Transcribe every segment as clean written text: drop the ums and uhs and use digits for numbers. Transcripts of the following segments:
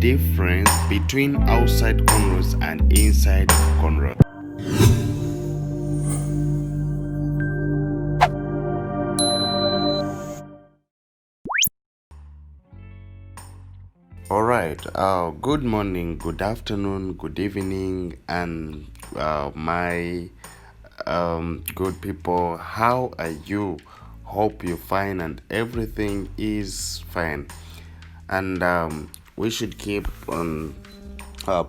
difference between outside cornrows and inside cornrows. Alright, good morning, good afternoon, good evening, and my good people, how are you? Hope you're fine and everything is fine. And we should keep on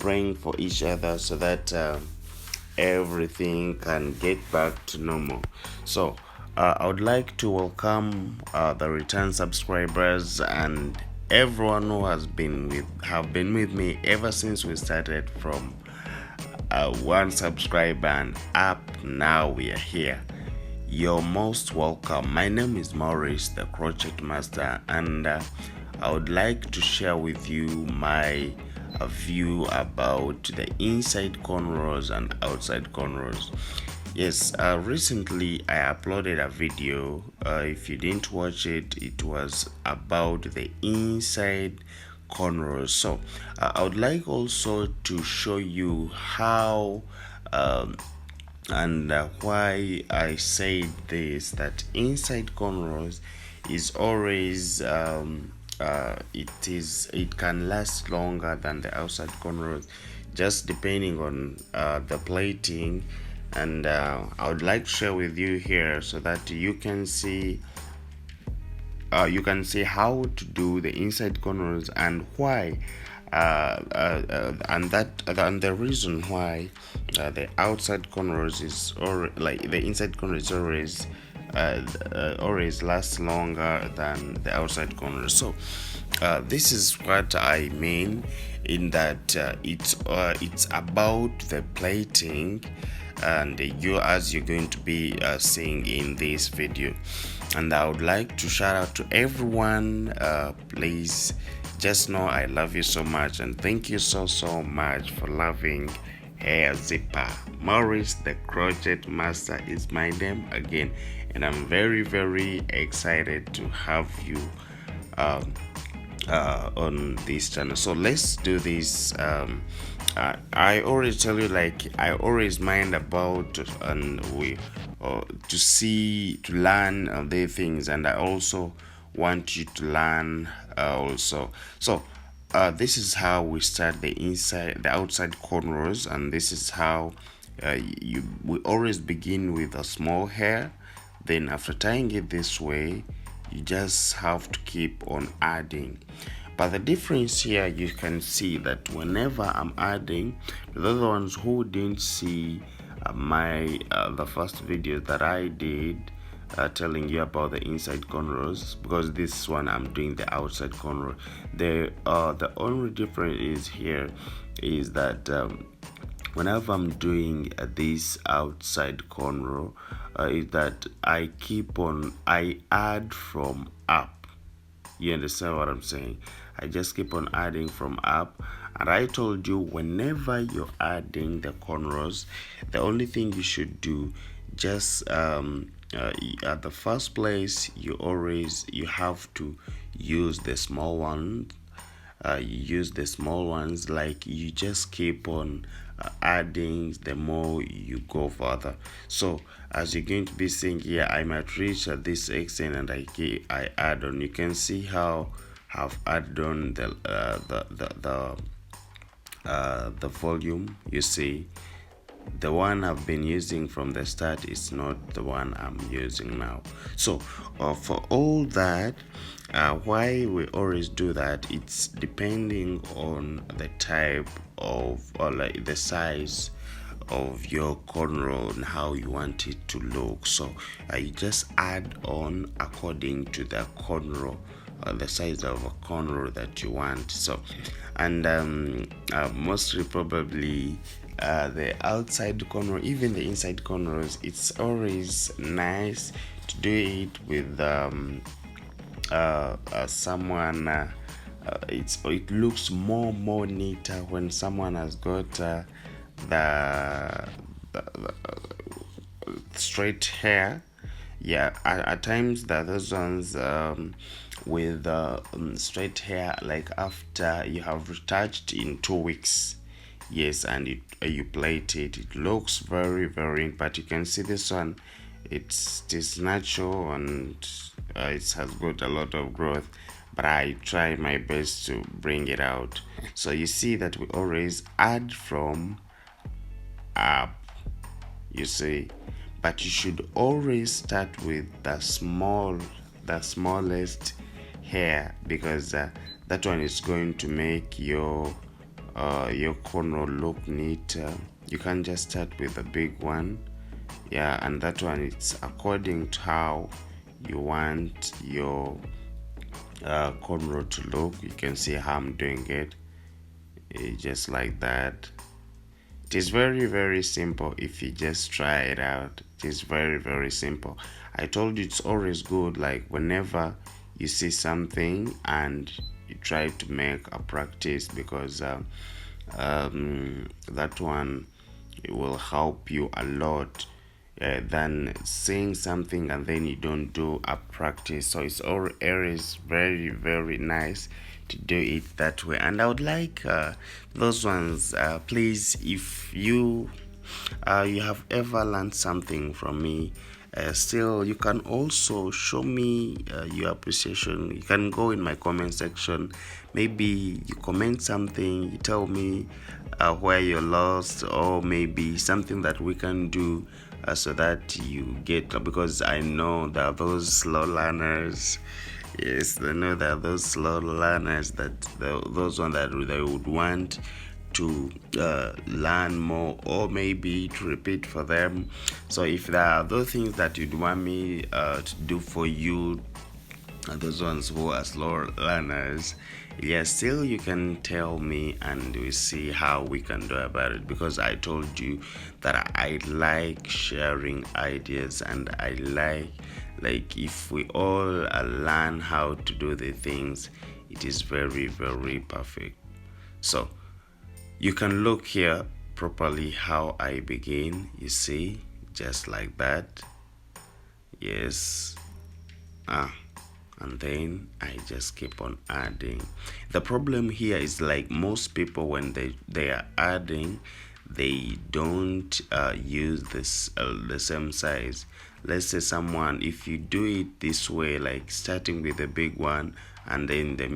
praying for each other so that everything can get back to normal. So, I would like to welcome the return subscribers and everyone who have been with me ever since we started from one subscriber and up. Now we are here. You're most welcome. My name is Maurice, the Crochet Master, and I would like to share with you my view about the inside cornrows and outside cornrows. Yes, recently I uploaded a video. If you didn't watch it, it was about the inside cornrows. So I would like also to show you how and why I said this, that inside cornrows is always it can last longer than the outside cornrows, just depending on the plating. And I would like to share with you here so that you can see how to do the inside cornrows and why and the reason why the outside cornrows is, or like the inside cornrows always lasts longer than the outside cornrows. So this is what I mean in that it's about the plating, and as you're going to be seeing in this video. And I would like to shout out to everyone. Please just know I love you so much, and thank you so much for loving Hair Zipper. Maurice the Crochet Master is my name again, and I'm very excited to have you on this channel. So let's do this. I always tell you, like, I always mind about and to learn the things, and I also want you to learn also. So this is how we start the outside cornrows, and this is how we always begin with a small hair. Then after tying it this way, you just have to keep on adding. But the difference here, you can see that whenever I'm adding, the other ones who didn't see the first video that I did telling you about the inside cornrows, because this one I'm doing the outside cornrow. The only difference is that whenever I'm doing this outside cornrow, is that I add from up. You understand what I'm saying? I just keep on adding from up. And I told you, whenever you're adding the cornrows, the only thing you should do, just at the first place, you have to use the small ones. You use the small ones, like you just keep on adding the more you go further. So as you're going to be seeing here, I might reach at this extent and I add on. You can see how I've added on the volume. You see, the one I've been using from the start is not the one I'm using now. So for all that, why we always do that, it's depending on the type of, or like the size of your cornrow and how you want it to look. So you just add on according to the cornrow, the size of a cornrow that you want. So, and mostly probably the outside cornrow, even the inside cornrows, it's always nice to do it with someone. It looks more neater when someone has got the straight hair. Yeah, at times those ones with straight hair, like after you have retouched in 2 weeks. Yes, and you plait it, it looks very very, but you can see this one, it's natural, and it has got a lot of growth, but I try my best to bring it out. So you see that we always add from up, you see, but you should always start with the smallest hair, because that one is going to make your corner look neater. You can just start with a big one, yeah, and that one, it's according to how you want your cornrow to look. You can see how I'm doing it, just like that. It is very very simple. If you just try it out, it is very very simple. I told you it's always good, like whenever you see something and you try to make a practice, because that one, it will help you a lot than saying something and then you don't do a practice. So it's always very very nice to do it that way. And I would like those ones, please, if you have ever learned something from me, still you can also show me your appreciation. You can go in my comment section, maybe you comment something, you tell me where you're lost, or maybe something that we can do so that you get, because I know there are those slow learners. Yes, I know there are those slow learners, that those ones that they would want to learn more, or maybe to repeat for them. So if there are those things that you'd want me to do for you, those ones who are slow learners, yeah, still you can tell me and we see how we can do about it, because I told you that I like sharing ideas, and I like if we all learn how to do the things, it is very very perfect. So you can look here properly how I begin, you see, just like that. Yes. And then I just keep on adding. The problem here is, like most people, when they are adding, they don't use this the same size. Let's say someone, if you do it this way, like starting with the big one, and then the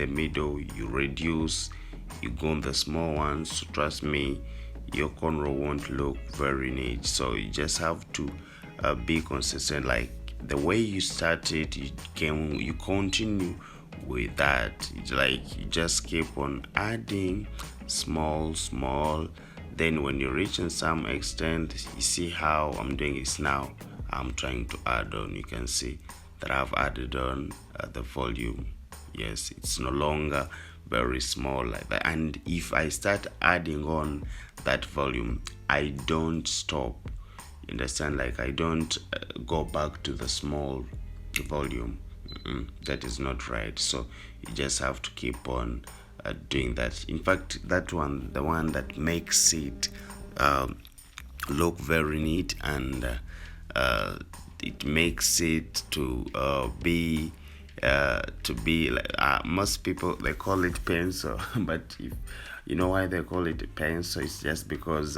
middle you reduce, you go on the small ones, trust me, your cornrow won't look very neat. So you just have to be consistent, like the way you started, you continue with that. It's like you just keep on adding small, then when you reach in some extent, you see how I'm doing this now. I'm trying to add on. You can see that I've added on the volume. Yes, it's no longer very small like that. And if I start adding on that volume, I don't stop. You understand? Like I don't go back to the small volume. That is not right. So you just have to keep on doing that. In fact, that one, the one that makes it look very neat, and it makes it to be like, most people they call it pencil, but if you know why they call it pencil, it's just because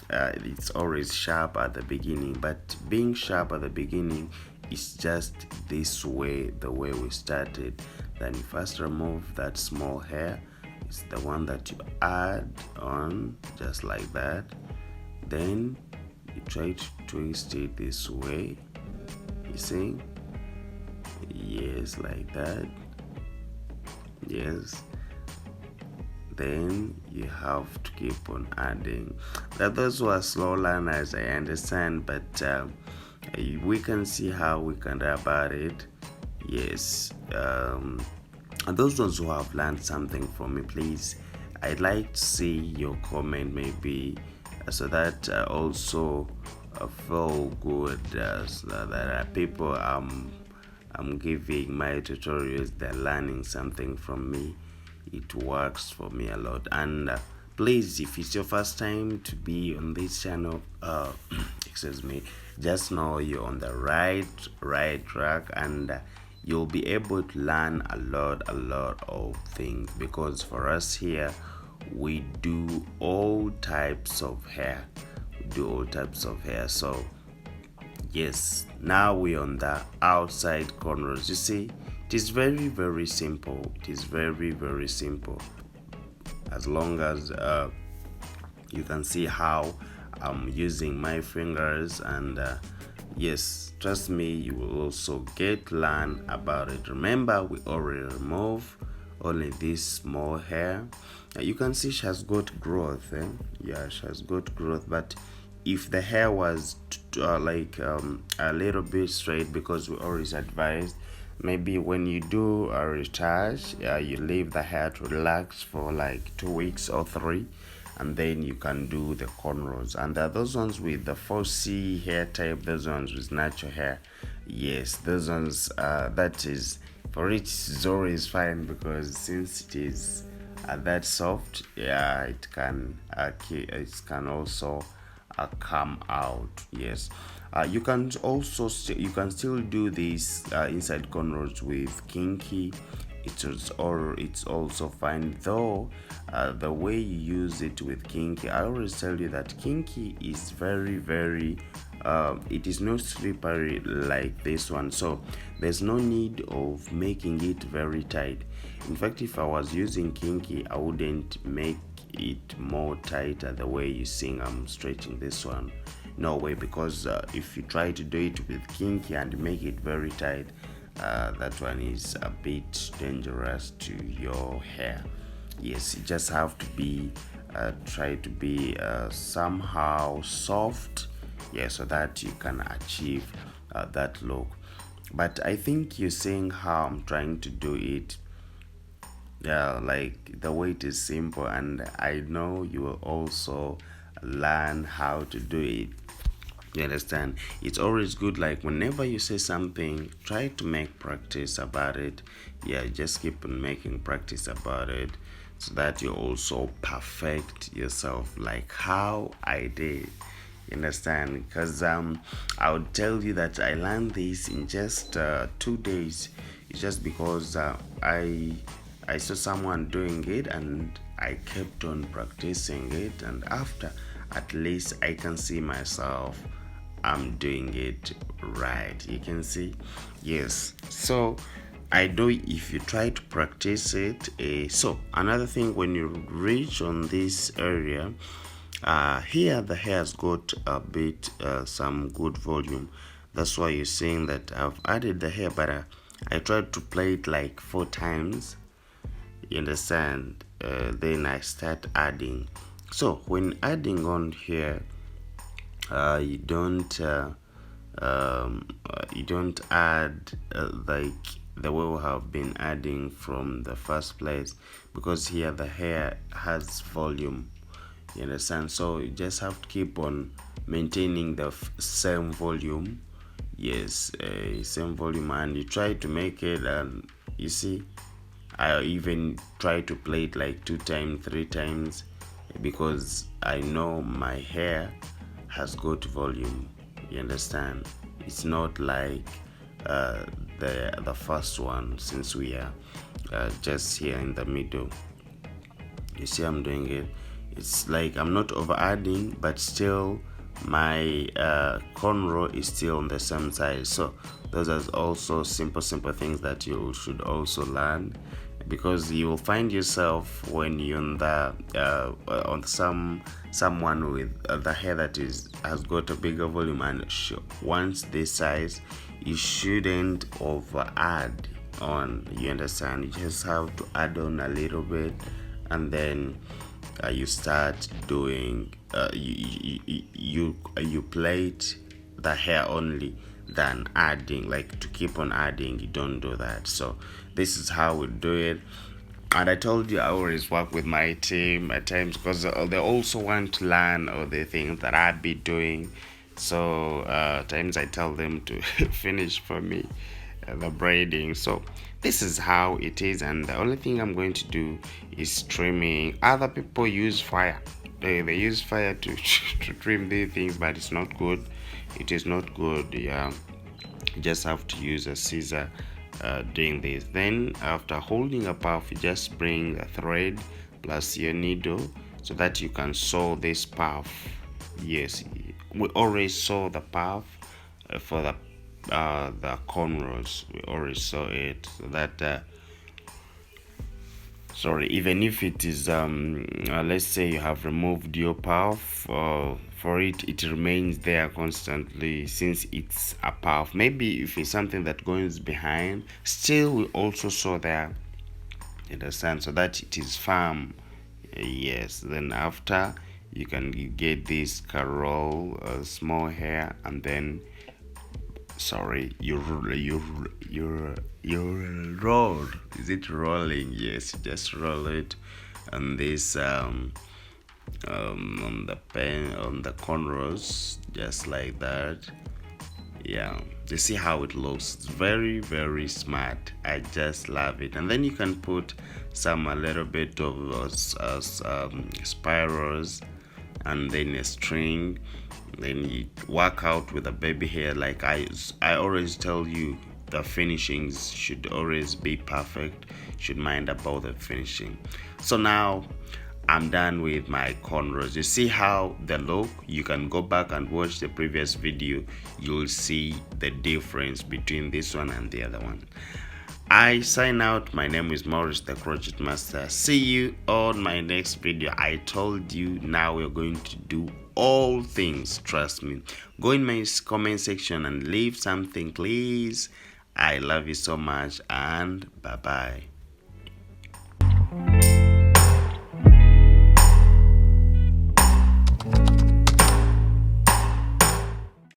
it's always sharp at the beginning. But being sharp at the beginning is just this way, the way we started. Then you first remove that small hair. It's the one that you add on, just like that. Then you try to twist it this way. You see? Yes, like that. Yes. Then you have to keep on adding. That those who are slow learners, I understand, but we can see how we can do about it. Yes. And those ones who have learned something from me, please, I'd like to see your comment, maybe, so that also feel good, so that people I'm giving my tutorials, they're learning something from me. It works for me a lot. And please, if it's your first time to be on this channel, excuse me, just know you're on the right track, and you'll be able to learn a lot of things, because for us here we do all types of hair. So yes, now we're on the outside corners. You see, it is very simple. It is very simple. As long as you can see how I'm using my fingers, and yes, trust me, you will also get learn about it. Remember, we already remove only this small hair. You can see she has got growth. Yeah, she has got growth, but if the hair was a little bit straight, because we always advised, maybe when you do a retouch, you leave the hair to relax for like 2 weeks or three, and then you can do the cornrows. And there are those ones with the 4C hair type, those ones with natural hair. Yes, those ones, that is, for it is always fine, because since it is that soft, yeah, it can also come out. Yes, you can also you can still do these inside cornrows with kinky. It's also fine, though the way you use it with kinky, I always tell you that kinky is very it is not slippery like this one, so there's no need of making it very tight. In fact, if I was using kinky, I wouldn't make it more tighter the way you seeing I'm stretching this one. No way, because if you try to do it with kinky and make it very tight, that one is a bit dangerous to your hair. Yes, you just have to be try to be somehow soft, yeah, so that you can achieve that look. But I think you're seeing how I'm trying to do it. Yeah, like the way it is simple, and I know you will also learn how to do it. You understand? It's always good, like whenever you say something, try to make practice about it. Yeah, just keep on making practice about it, so that you also perfect yourself, like how I did. You understand? Because I would tell you that I learned this in just 2 days. It's just because I saw someone doing it, and I kept on practicing it, and after, at least I can see myself I'm doing it right. You can see, yes. So I know if you try to practice it. So another thing, when you reach on this area, here the hair has got a bit some good volume. That's why you're seeing that I've added the hair, but I tried to play it like 4 times. You understand? Then I start adding. So when adding on here, you don't add like the way we have been adding from the first place, because here the hair has volume. You understand? So you just have to keep on maintaining the same volume. Yes, same volume, and you try to make it, and you see, I even try to play it like 2 times, 3 times, because I know my hair has got volume. You understand? It's not like the first one, since we are just here in the middle. You see, I'm doing it. It's like I'm not over adding, but still my cornrow is still on the same size. So those are also simple things that you should also learn, because you will find yourself when you're on someone with the hair that has got a bigger volume, and once this size, you shouldn't over add on. You understand? You just have to add on a little bit, and then you start doing you plait the hair only, than adding, like to keep on adding. You don't do that. So this is how we do it. And I told you I always work with my team at times, because they also want to learn all the things that I'd be doing. So at times I tell them to finish for me the braiding. So this is how it is, and the only thing I'm going to do is trimming. Other people use fire. They use fire to to trim these things, but it's not good. It is not good. Yeah, you just have to use a scissor doing this. Then after holding a puff, you just bring a thread plus your needle so that you can sew this puff. Yes, we already saw the puff for the cornrows. We already saw it so that sorry, even if it is let's say you have removed your puff, for it remains there constantly since it's a puff. Maybe if it's something that goes behind, still we also saw there, you understand, so that it is firm. Yes, then after you can get this curl, small hair, and then sorry, you roll. Is it rolling? Yes, you just roll it on this on the pen, on the cornrows, just like that. Yeah, you see how it looks. It's very smart. I just love it. And then you can put some a little bit of those spirals, and then a string. Then you work out with a baby hair. Like I always tell you, the finishings should always be perfect. Should mind about the finishing. So now I'm done with my cornrows. You see how the look? You can go back and watch the previous video. You'll see the difference between this one and the other one. I sign out. My name is Maurice, the Crochet Master. See you on my next video. I told you, now we're going to do all things. Trust me. Go in my comment section and leave something, please. I love you so much, and bye bye.